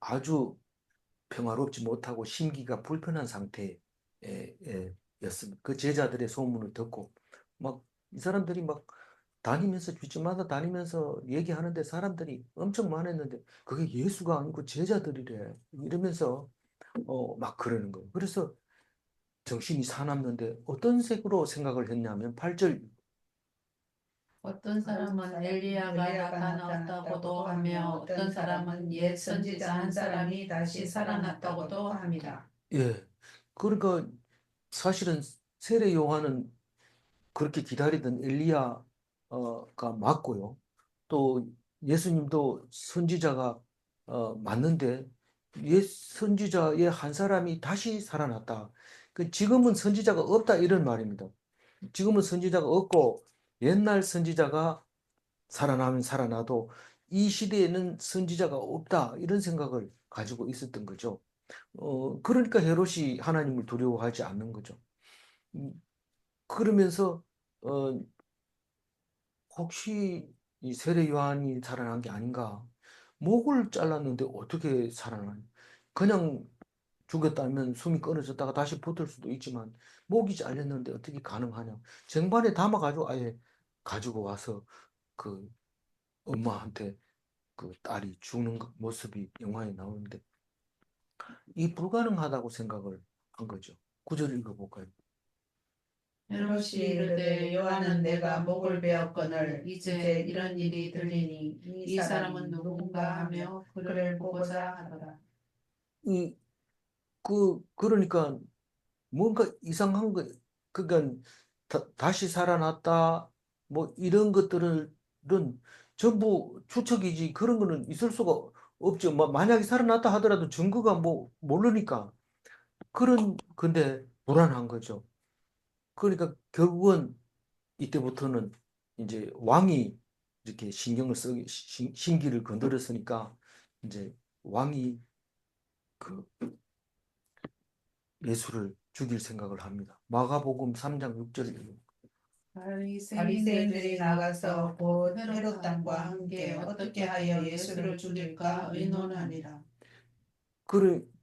아주 평화롭지 못하고 심기가 불편한 상태였습니다. 그 제자들의 소문을 듣고 막 이 사람들이 막 다니면서 집집마다 다니면서 얘기하는데 사람들이 엄청 많았는데 그게 예수가 아니고 제자들이래 이러면서 막 그러는 거예요. 그래서 정신이 사납는데 어떤 색으로 생각을 했냐면 8절 어떤 사람은 엘리야가 나타났다고도 하며 어떤 사람은 옛 선지자 한 사람이 다시 살아났다고도 합니다. 예. 그러니까 사실은 세례 요한은 그렇게 기다리던 엘리야가 맞고요. 또 예수님도 선지자가 맞는데 옛 선지자의 한 사람이 다시 살아났다. 지금은 선지자가 없다 이런 말입니다. 지금은 선지자가 없고 옛날 선지자가 살아나면 살아나도 이 시대에는 선지자가 없다 이런 생각을 가지고 있었던 거죠. 그러니까 헤롯이 하나님을 두려워하지 않는 거죠. 음, 그러면서 어, 혹시 이 세례 요한이 살아난 게 아닌가? 목을 잘랐는데 어떻게 살아나니? 그냥 죽였다면 숨이 끊어졌다가 다시 붙을 수도 있지만 목이 잘렸는데 어떻게 가능하냐? 쟁반에 담아가지고 아예 가지고 와서 그 엄마한테 그 딸이 죽는 모습이 영화에 나오는데 이 불가능하다고 생각을 한 거죠. 구절 읽어볼까요? 헤롯이 이르되 요한은 내가 목을 베었거늘 이제 이런 일이 들리니 이 사람은 누군가 하며 그를 보고자 하더라. 이, 그러니까 뭔가 이상한 거, 그러니까 다시 살아났다, 뭐 이런 것들은 전부 추측이지 그런 거는 있을 수가 없죠. 만약에 살아났다 하더라도 증거가 뭐 모르니까 근데 불안한 거죠. 그러니까 결국은 이때부터는 이제 왕이 이렇게 신경을 쓰기, 신기를 건드렸으니까 이제 왕이 그 예수를 죽일 생각을 합니다. 마가복음 3장 6절. 바리새인들이 나가서 곧 헤롯 당과 함께 어떻게 하여 예수를 죽일까 의논하니라.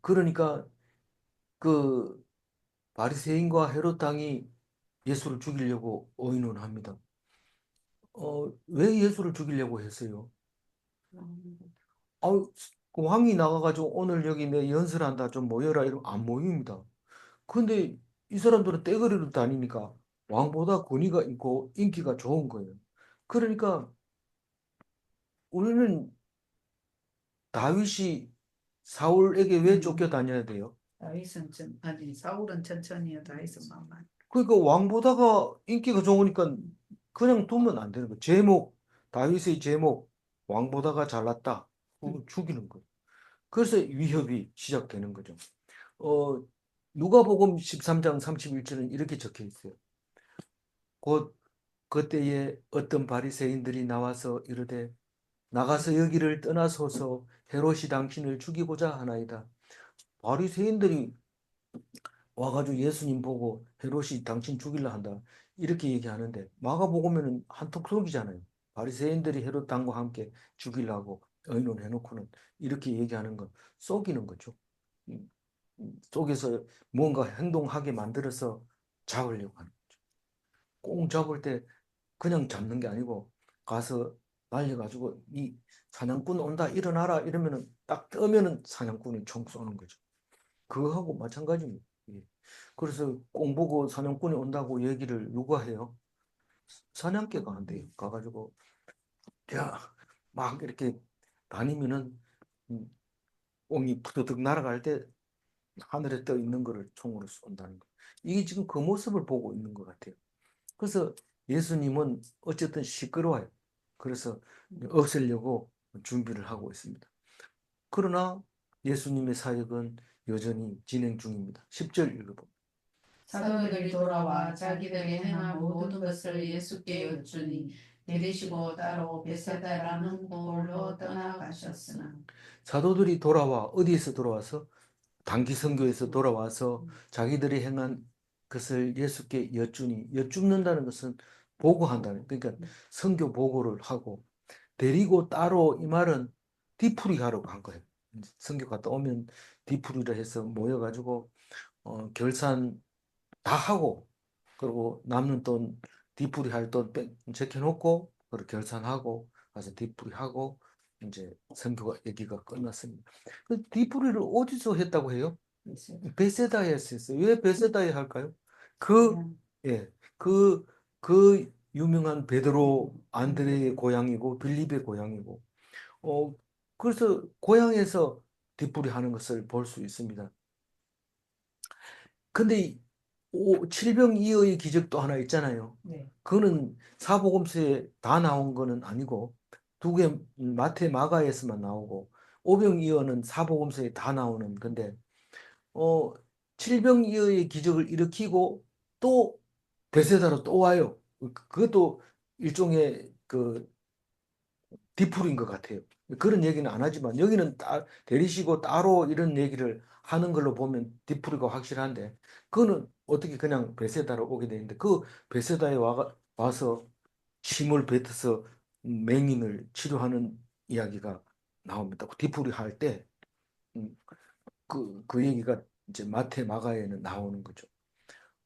그러니까 그 바리새인과 헤롯 당이 예수를 죽이려고 의논합니다. 왜 예수를 죽이려고 했어요? 그 왕이 나가가지고 오늘 여기 내 연설한다 좀 모여라 이러면 안 모입니다. 근데 이 사람들은 떼거리로 다니니까 왕보다 권위가 있고 인기가 좋은 거예요. 그러니까 우리는 다윗이 사울에게 왜 쫓겨다녀야 돼요? 아니 사울은 천천히요 다윗은 만만. 그러니까 왕보다가 인기가 좋으니까 그냥 두면 안 되는 거예요. 다윗의 제목, 왕보다가 잘났다. 그거 죽이는 거예요. 그래서 위협이 시작되는 거죠. 어, 누가복음 13장 31절은 이렇게 적혀 있어요. 곧 그때에 어떤 바리새인들이 나와서 이르되 나가서 여기를 떠나소서 헤롯이 당신을 죽이고자 하나이다. 바리새인들이 와가지고 예수님 보고 헤롯이 당신 죽이려 한다. 이렇게 얘기하는데 마가복음에는 한턱 속이잖아요. 바리새인들이 헤롯 당과 함께 죽이려고 의논해놓고는 이렇게 얘기하는 건 속이는 거죠. 음, 속에서 뭔가 행동하게 만들어서 잡으려고 하는 거죠. 꼭 잡을 때 그냥 잡는 게 아니고 가서 날려가지고 이 사냥꾼 온다 일어나라 이러면은 딱 뜨면은 사냥꾼이 총 쏘는 거죠. 그거하고 마찬가지입니다. 예. 그래서 공 보고 사냥꾼이 온다고 얘기를 누가 해요? 사냥개가 한대요. 가가지고 야, 막 이렇게 다니면은 음, 꽁이 푸드득 날아갈 때 하늘에 떠 있는 거를 총으로 쏜다는 거. 이게 지금 그 모습을 보고 있는 것 같아요. 그래서 예수님은 어쨌든 시끄러워요. 그래서 없애려고 준비를 하고 있습니다. 그러나 예수님의 사역은 여전히 진행 중입니다. 10절 읽어봅니다. 사도들이 돌아와 자기들이 행한 모든 것을 예수께 여쭈니 내리시고 따로 베세다라는 곳으로 떠나가셨으나. 사도들이 돌아와 어디에서 돌아와서 단기 선교에서 돌아와서 자기들이 행한 것을 예수께 여쭙는다는 것은 보고한다는 그러니까 선교 보고를 하고 데리고 따로 이 말은 뒤풀이 하러 간 거예요. 선교 갔다 오면 뒤풀이를 해서 모여가지고 결산 다 하고 그리고 남는 돈 뒤풀이 할 돈 제껴놓고 그리고 결산하고 가서 뒤풀이 하고 이제 선교가 얘기가 끝났습니다. 그 뒤풀이를 어디서 했다고 해요? 베세다에 했어요. 왜 베세다에 할까요? 그, 예, 그, 그 유명한 베드로 안드레의 고향이고 빌립의 고향이고, 어, 그래서 고향에서 뒷풀이 하는 것을 볼 수 있습니다. 근데 칠병이어의 기적도 하나 있잖아요. 네. 그거는 사복음서에 다 나온 거는 아니고 두 개 마태 마가에서만 나오고 오병이어는 사복음서에 다 나오는 건데 어, 칠병이어의 기적을 일으키고 또 베세다로 또 와요. 그것도 일종의 그 디풀인 것 같아요. 그런 얘기는 안 하지만 여기는 데리시고 따로 이런 얘기를 하는 걸로 보면 디풀이가 확실한데 그거는 어떻게 그냥 베세다로 오게 되는데 그 베세다에 와서 침을 뱉어서 맹인을 치료하는 이야기가 나옵니다. 뒤풀이 할 때, 음, 그 얘기가 이제 마태, 마가에는 나오는 거죠.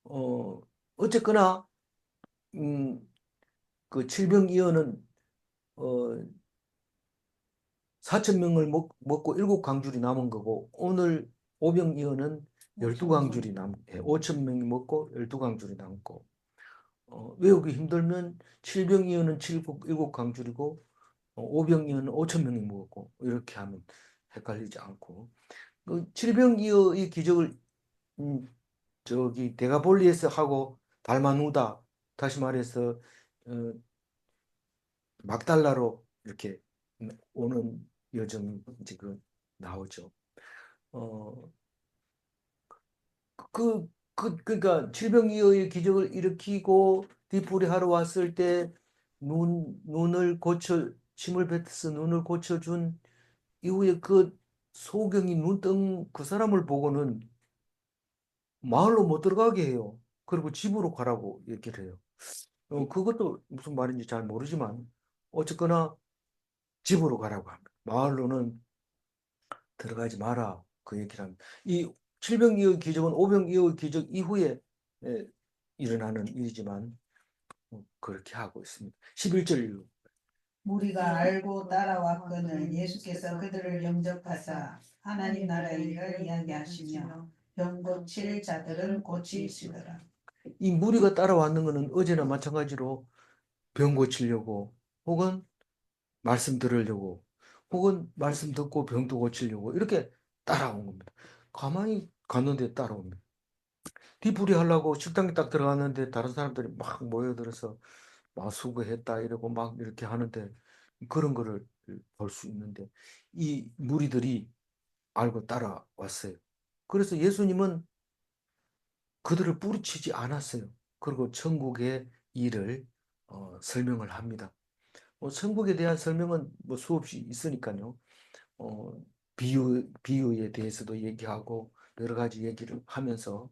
어, 어쨌거나, 음, 그 칠병이어는, 4천 명을 먹고 일곱 강줄이 남은 거고, 오늘 오병이어는 12강줄이 남은, 5천 명이 먹고 12강줄이 남고, 외우기 힘들면 칠병이어는 일곱 강줄이고, 오병이어는 5천 명이 먹었고, 이렇게 하면 헷갈리지 않고, 그 칠병이어의 기적을, 음, 저기 데가볼리에서 하고 달마누다, 다시 말해서 어, 막달라로 이렇게 오는 여정이 지금 나오죠. 어, 그러니까 칠병이어의 기적을 일으키고 뒤풀이 하러 왔을 때 눈을 침을 뱉어서 눈을 고쳐준 이후에 그 소경이 눈 뜬 그 사람을 보고는 마을로 못 들어가게 해요. 그리고 집으로 가라고 얘기를 해요. 그것도 무슨 말인지 잘 모르지만 어쨌거나 집으로 가라고 합니다. 마을로는 들어가지 마라 그 얘기를 합니다. 이 칠병이의 기적은 오병이의 기적 이후에 에, 일어나는 일이지만 그렇게 하고 있습니다. 11절 무리가 알고 따라왔거늘 예수께서 그들을 영접하사 하나님 나라의 일을 이야기하시며 병 고칠 자들은 고치시더라. 이 무리가 따라왔는 것은 어제나 마찬가지로 병 고치려고 혹은 말씀 들으려고 혹은 말씀 듣고 병도 고치려고 이렇게 따라온 겁니다. 가만히 갔는데 따라옵니다. 뒤풀이 하려고 식당에 딱 들어갔는데 다른 사람들이 막 모여들어서 막 수고했다 이러고 막 이렇게 하는데 그런 거를 볼 수 있는데 이 무리들이 알고 따라왔어요. 그래서 예수님은 그들을 뿌리치지 않았어요. 그리고 천국의 일을 설명을 합니다. 천국에 대한 설명은 뭐 수없이 있으니까요. 어, 비유에 대해서도 얘기하고 여러 가지 얘기를 하면서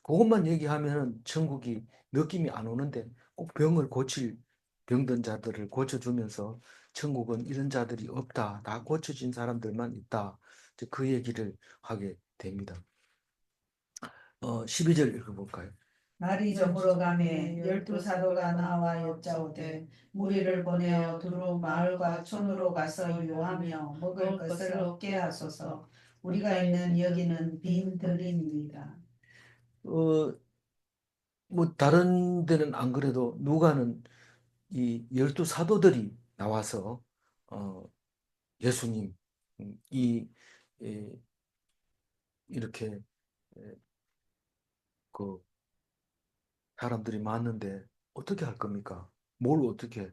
그것만 얘기하면은 천국이 느낌이 안 오는데 꼭 병든 자들을 고쳐주면서 천국은 이런 자들이 없다. 다 고쳐진 사람들만 있다. 이제 그 얘기를 하게 됩니다. 12절 읽어볼까요? 날이 저물어 가매 열두 사도가 나와 여짜오되 무리를 보내어 두루 마을과 촌으로 가서 유하며 먹을 것을 얻게 하소서. 우리가 있는 여기는 빈 들입니다. 어, 뭐 다른 데는 안 그래도 누가는 이 12사도들이 나와서 어, 예수님 이 에, 이렇게 에, 그 사람들이 많은데 어떻게 할 겁니까? 뭘 어떻게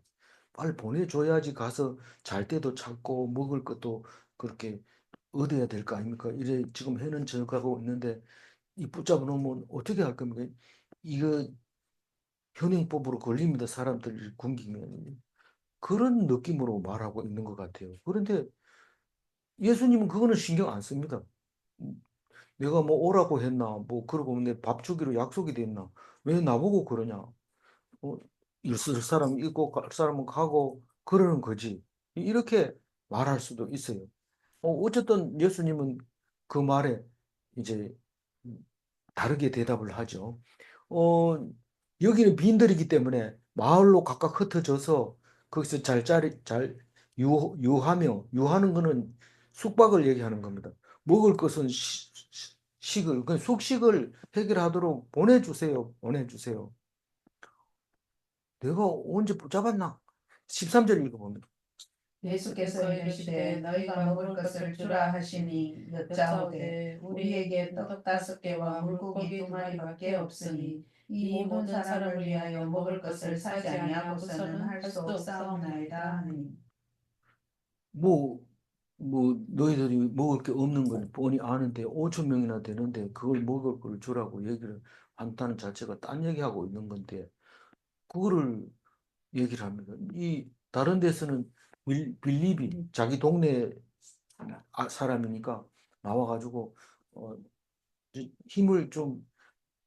빨리 보내줘야지 가서 잘 때도 찾고 먹을 것도 그렇게 얻어야 될 거 아닙니까? 이래 지금 해는 저가고 있는데 이 붙잡아 놓으면 어떻게 할 겁니까? 이거 현행법으로 걸립니다. 사람들이 굶기면 그런 느낌으로 말하고 있는 것 같아요. 그런데 예수님은 그거는 신경 안 씁니다. 내가 뭐 오라고 했나, 뭐 그러고 내 밥 주기로 약속이 됐나, 왜 나보고 그러냐? 있을 사람 있고 갈 사람은 가고 그러는 거지. 이렇게 말할 수도 있어요. 어쨌든 예수님은 그 말에 이제 다르게 대답을 하죠. 어, 여기는 빈들이기 때문에 마을로 각각 흩어져서 거기서 잘 유하는 거는 숙박을 얘기하는 겁니다. 먹을 것은 식을, 그 숙식을 해결하도록 보내주세요. 내가 언제 붙잡았나? 13절 읽어봅니다. 예수께서 이르시되 너희가 먹을 것을 주라 하시니 여짜오되 우리에게 떡 5개와 물고기 2마리밖에 없으니 이 모든 사람을 위하여 먹을 것을 사지 아니하고서는 할 수 없사옵나이다 하니. 뭐, 너희들이 먹을 게 없는 걸 뻔히 아는데 5천 명이나 되는데 그걸 먹을 걸 주라고 얘기를 한다는 자체가 딴 얘기하고 있는 건데 그거를 얘기를 합니다. 이 다른 데서는 빌립이 자기 동네 사람이니까 나와가지고 어, 힘을 좀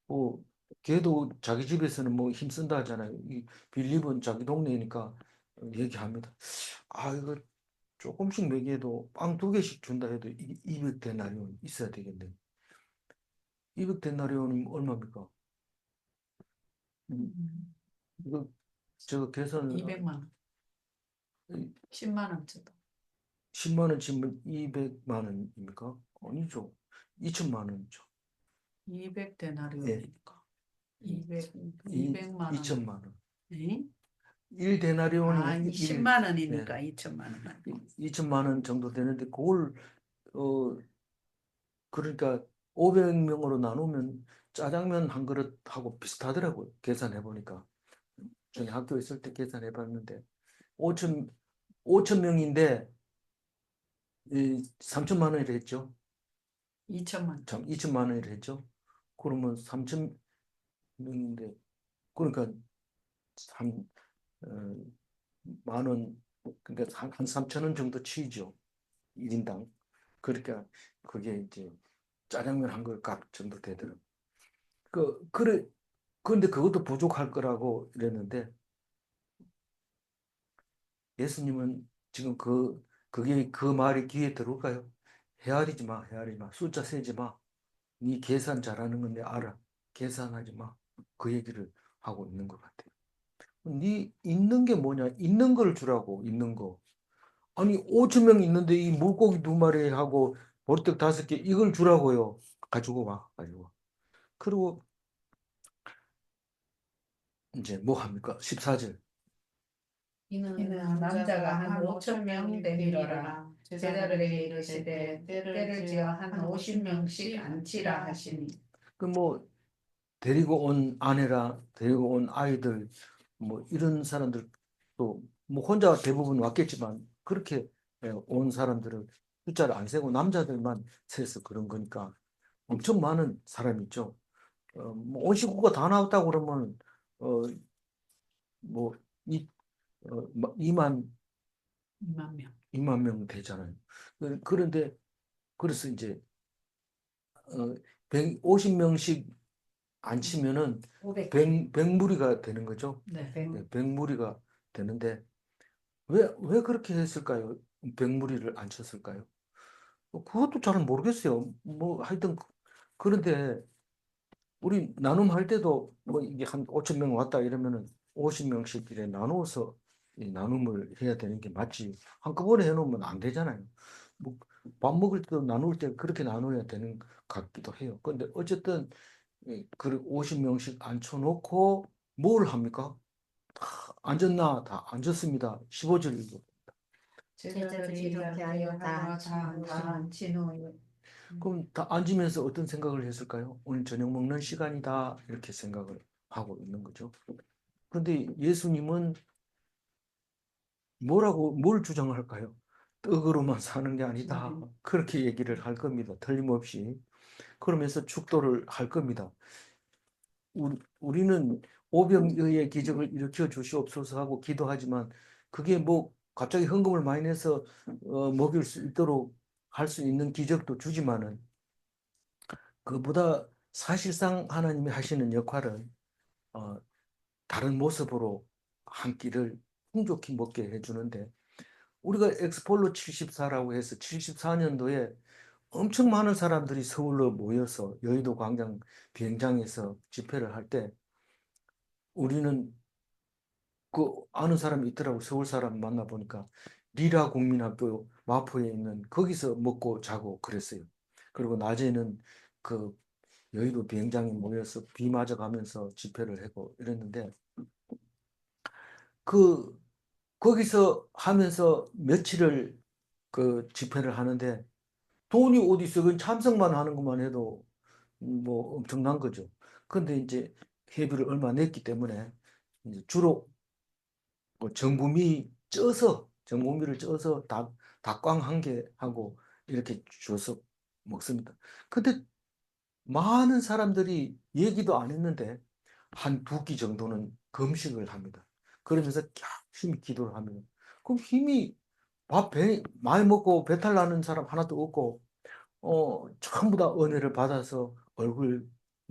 뭐 걔도 자기 집에서는 뭐 힘쓴다 하잖아요. 이 빌립은 자기 동네니까 얘기합니다. 아, 이거 조금씩 먹여도 빵 2개씩 준다 해도 200데나리온 있어야 되겠네. 200데나리온이면 얼마입니까? 음, 음, 이거 저 계산 200만 원, 10만 원쯤. 10만 원치면 200만 원입니까? 아니죠. 2천만 원이죠. 200데나리온이니까. 예. 200만 원. 2천만 원. 에? 1데나리온이 아, 1, 10만 예, 원이니까 2천만 원 아니고. 2천만 원 정도 되는데 그걸 어 그러니까 500명으로 나누면 짜장면 한 그릇하고 비슷하더라고요. 계산해 보니까. 전에 학교 있을 때 계산해 봤는데 5천 명인데 3천만 원이라 했죠. 2천만. 참 2천만 원이라 했죠. 그러면 3천 명인데 그러니까 3 어, 만 원, 그러니까 한 3천 원 정도 치죠. 1인당. 그러니까 그게 이제 짜장면 한 그릇 값 정도 되더라고요. 그래, 그런데 그것도 부족할 거라고 이랬는데 예수님은 지금 그게 그 말이 귀에 들어올까요? 헤아리지 마, 헤아리지 마. 숫자 세지 마. 네 계산 잘하는 건 내 알아. 계산하지 마. 그 얘기를 하고 있는 것 같아요. 네 있는 게 뭐냐? 있는 걸 주라고, 있는 거. 아니 5천 명 있는데 이 물고기 2마리 하고 보리떡 5개 이걸 주라고요. 가지고 와 가지고 와. 그리고 이제 뭐 합니까? 14절. 이는 남자가 한 5천 명 되리로라. 제자들에게 이르시되 때를 지어 한 50명씩 앉히라 하시니. 그 뭐 데리고 온 아내라 데리고 온 아이들 뭐 이런 사람들 또 뭐 혼자 대부분 왔겠지만 그렇게 온 사람들은 숫자를 안 세고 남자들만 세서 그런 거니까 엄청 많은 사람이 있죠. 뭐온 식구가 다 나왔다고 그러면 어뭐 2만 2만 명. 2만 명 되잖아요. 그런데 그래서 이제 150명씩 안 치면은 500. 백무리가 되는 거죠. 네. 네, 백무리가 되는데 왜 그렇게 했을까요? 백무리를 안 쳤을까요? 그것도 잘 모르겠어요. 뭐 하여튼 그런데 우리 나눔할 때도 뭐 이게 한 5천 명 왔다 이러면은 50명씩 이렇게 나누어서 이 나눔을 해야 되는 게 맞지. 한꺼번에 해놓으면 안 되잖아요. 뭐 밥 먹을 때도 나눌 때 그렇게 나눠야 되는 것 같기도 해요. 근데 어쨌든 그 50명씩 앉혀놓고 뭘 합니까? 다 앉았나? 다 앉았습니다. 15절이고. 제자들이 이렇게 하여 다 앉힌 후에. 그럼 다 앉으면서 어떤 생각을 했을까요? 오늘 저녁 먹는 시간이다. 이렇게 생각을 하고 있는 거죠. 그런데 예수님은 뭘 주장할까요? 떡으로만 사는 게 아니다. 그렇게 얘기를 할 겁니다. 틀림없이. 그러면서 축도를 할 겁니다. 우리는 오병이어의 기적을 일으켜 주시옵소서 하고 기도하지만 그게 뭐 갑자기 헌금을 많이 내서 먹일 수 있도록 할 수 있는 기적도 주지만은 그보다 사실상 하나님이 하시는 역할은 어, 다른 모습으로 한 끼를 풍족히 먹게 해주는데 우리가 엑스폴로 74라고 해서 74년도에 엄청 많은 사람들이 서울로 모여서 여의도 광장 비행장에서 집회를 할 때 우리는 그 아는 사람이 있더라고. 서울 사람 만나보니까 리라 국민학교 마포에 있는 거기서 먹고 자고 그랬어요. 그리고 낮에는 그 여의도 비행장에 모여서 비 맞아가면서 집회를 하고 이랬는데 그 거기서 하면서 며칠을 그 집회를 하는데 돈이 어디 있어? 그 참석만 하는 것만 해도 뭐 엄청난 거죠. 근데 이제 회비를 얼마 냈기 때문에 이제 주로 뭐 정부미를 쪄서 닭광 한 개 하고 이렇게 줘서 먹습니다. 근데 많은 사람들이 얘기도 안 했는데 한 2끼 정도는 금식을 합니다. 그러면서 열심히 기도를 합니다. 그럼 힘이 많이 먹고 배탈 나는 사람 하나도 없고 전부 다 은혜를 받아서 얼굴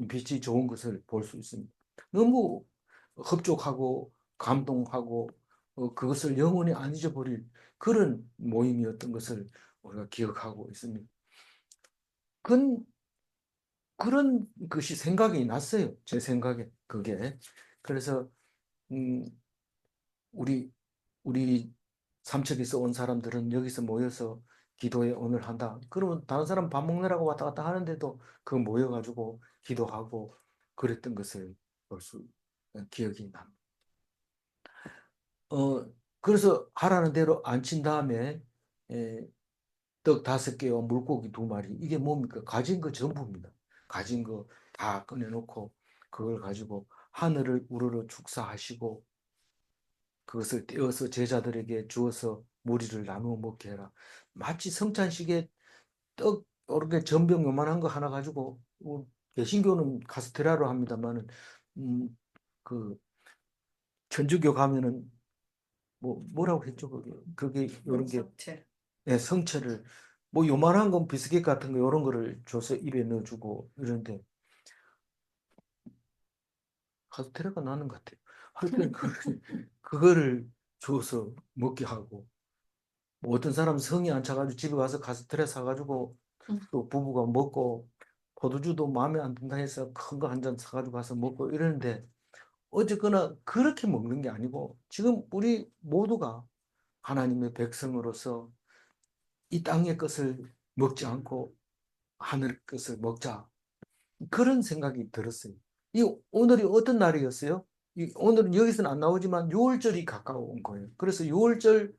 빛이 좋은 것을 볼 수 있습니다. 너무 흡족하고 감동하고 그것을 영원히 안 잊어버릴 그런 모임이었던 것을 우리가 기억하고 있습니다. 그건 그런 것이 생각이 났어요. 제 생각에 그게. 그래서 음, 우리 우리 삼척에서 온 사람들은 여기서 모여서 기도회 오늘 한다. 그러면 다른 사람 밥 먹느라고 왔다 갔다 하는데도 그 모여가지고 기도하고 그랬던 것을 볼 수, 기억이 납니다. 그래서 하라는 대로 앉힌 다음에 에, 떡 5개와 물고기 2마리. 이게 뭡니까? 가진 거 전부입니다. 가진 거 다 꺼내놓고 그걸 가지고 하늘을 우러러 축사하시고 그것을 떼어서 제자들에게 주어서 무리를 나누어 먹게 해라. 마치 성찬식에 떡 이렇게 전병 요만한 거 하나 가지고 개신교는 카스테라로 합니다만은 음, 그 천주교 가면은 뭐라고 했죠? 그게 요런 게 성체. 예, 성체를 뭐 요만한 건 비스킷 같은 거 이런 거를 줘서 입에 넣어주고 이런데 카스테라가 나는 것 같아요. 하여튼 그거를 줘서 먹게 하고 뭐 어떤 사람은 성이 안 차가지고 집에 가서 카스테라 사가지고 또 부부가 먹고 포도주도 마음에 안 든다 해서 큰 거 한 잔 사가지고 가서 먹고 이러는데 어쨌거나 그렇게 먹는 게 아니고 지금 우리 모두가 하나님의 백성으로서 이 땅의 것을 먹지 않고 하늘 것을 먹자. 그런 생각이 들었어요. 이 오늘이 어떤 날이었어요? 오늘은 여기서는 안 나오지만 6월절이 가까운 거예요. 그래서 6월절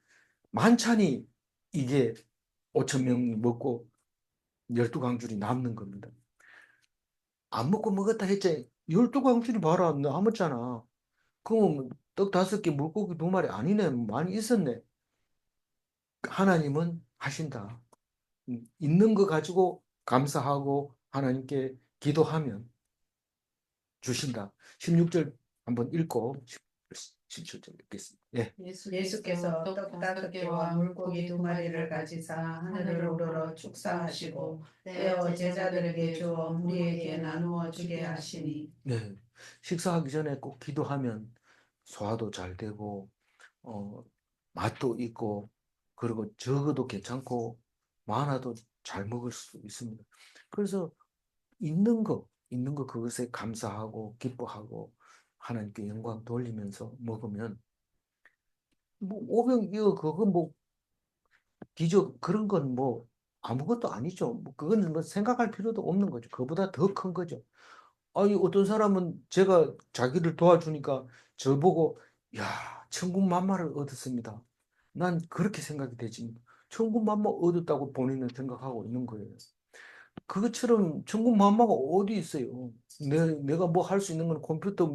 만찬이 이게 5천 명이 먹고 12광줄이 남는 겁니다. 안 먹고 먹었다 했지. 12광줄이 봐라. 남았잖아. 그럼 떡 5개, 물고기 2마리 아니네. 많이 있었네. 하나님은 하신다. 있는 거 가지고 감사하고 하나님께 기도하면 주신다. 16절 한번 읽고 17절 읽겠습니다. 예. 예수께서 떡 5개와 물고기 2마리를 가지사 하늘을 우러러 축사하시고 떼어 제자들에게 주어 무리에게 나누어 주게 하시니. 네. 식사하기 전에 꼭 기도하면 소화도 잘 되고 어, 맛도 있고 그리고 적어도 괜찮고 많아도 잘 먹을 수 있습니다. 그래서 있는 거 그것에 감사하고 기뻐하고 하나님께 영광 돌리면서 먹으면 뭐 오병 이어 그거 뭐 기적 그런 건 뭐 아무것도 아니죠. 뭐 그거는 뭐 생각할 필요도 없는 거죠. 그보다 더 큰 거죠. 아니 어떤 사람은 제가 자기를 도와주니까 저보고 야 천군만마를 얻었습니다. 난 그렇게 생각이 되지. 천군만마 얻었다고 본인은 생각하고 있는 거예요. 그것처럼 천군만마가 어디 있어요. 내가 뭐 할 수 있는 건 컴퓨터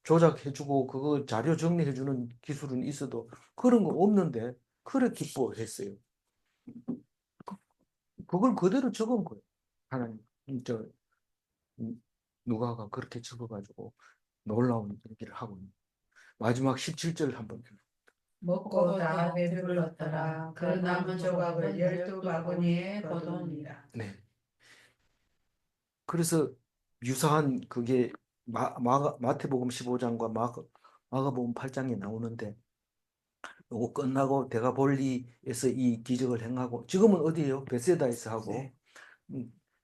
조작해주고 그거 자료 정리해주는 기술은 있어도 그런 거 없는데 그래 기뻐했어요. 그걸 그대로 적은 거예요. 하나님, 음, 누가가 그렇게 적어가지고 놀라운 얘기를 하고 있는. 마지막 17절 한번. 먹고 다 배불렀더라. 그 남은 조각을 12바구니에 거두니라. 네. 그래서 유사한 그게 마태복음 15장과 마가복음 8장에 나오는데 요거 끝나고 대가볼리에서 이 기적을 행하고 지금은 어디예요? 베세다에서 하고 네.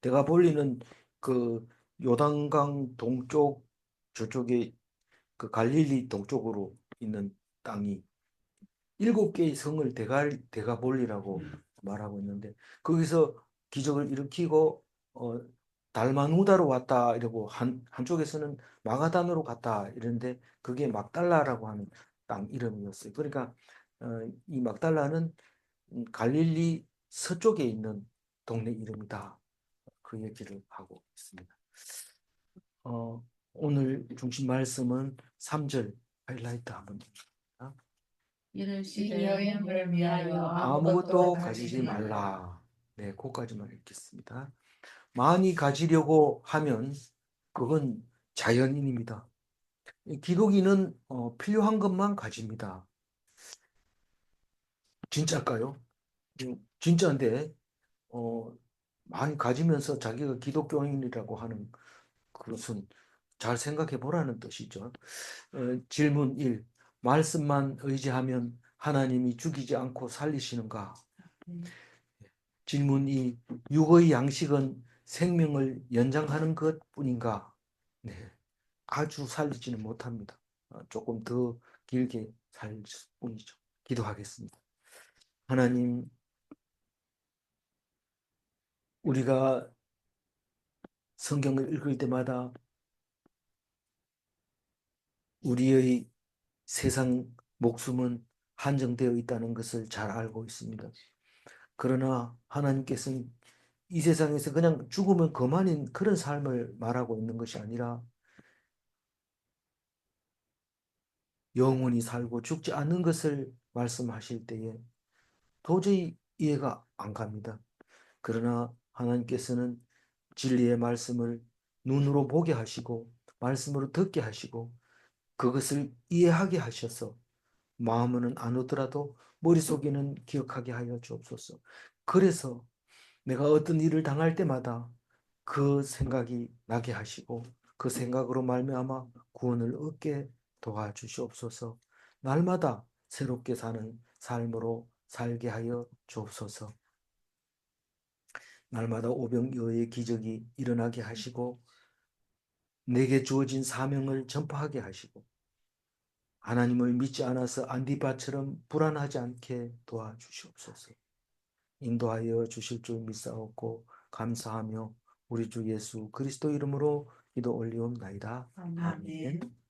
대가볼리는 그 요단강 동쪽 저쪽에 그 갈릴리 동쪽으로 있는 땅이 7개의 성을 대가볼리라고 말하고 있는데 거기서 기적을 일으키고 달마누다로 왔다 이러고 한쪽에서는 마가단으로 갔다 이런데 그게 막달라라고 하는 땅 이름이었어요. 그러니까 어, 이 막달라는 갈릴리 서쪽에 있는 동네 이름이다. 그 얘기를 하고 있습니다. 오늘 중심 말씀은 3절 하이라이트 한번 봅니다. 이 여인을 위하여 아무것도 아무것도 가지지 가지지 말라. 말라. 네, 그까지만 읽겠습니다. 많이 가지려고 하면 그건 자연인입니다. 기독인은 필요한 것만 가집니다. 진짜일까요? 진짜인데 어, 많이 가지면서 자기가 기독교인이라고 하는 그것은 잘 생각해 보라는 뜻이죠. 질문 1. 말씀만 의지하면 하나님이 죽이지 않고 살리시는가? 질문 2. 육의 양식은 생명을 연장하는 것뿐인가? 네, 아주 살리지는 못합니다. 조금 더 길게 살 뿐이죠. 기도하겠습니다. 하나님, 우리가 성경을 읽을 때마다 우리의 세상 목숨은 한정되어 있다는 것을 잘 알고 있습니다. 그러나 하나님께서는 이 세상에서 그냥 죽으면 그만인 그런 삶을 말하고 있는 것이 아니라 영원히 살고 죽지 않는 것을 말씀하실 때에 도저히 이해가 안 갑니다. 그러나 하나님께서는 진리의 말씀을 눈으로 보게 하시고 말씀으로 듣게 하시고 그것을 이해하게 하셔서 마음은 안 오더라도 머릿속에는 기억하게 하여 주옵소서. 그래서 내가 어떤 일을 당할 때마다 그 생각이 나게 하시고 그 생각으로 말미암아 구원을 얻게 도와주시옵소서. 날마다 새롭게 사는 삶으로 살게 하여 주옵소서. 날마다 오병이어의 기적이 일어나게 하시고 내게 주어진 사명을 전파하게 하시고 하나님을 믿지 않아서 안디바처럼 불안하지 않게 도와주시옵소서. 인도하여 주실 줄 믿사옵고 감사하며 우리 주 예수 그리스도 이름으로 기도 올리옵나이다. 아멘. 아멘.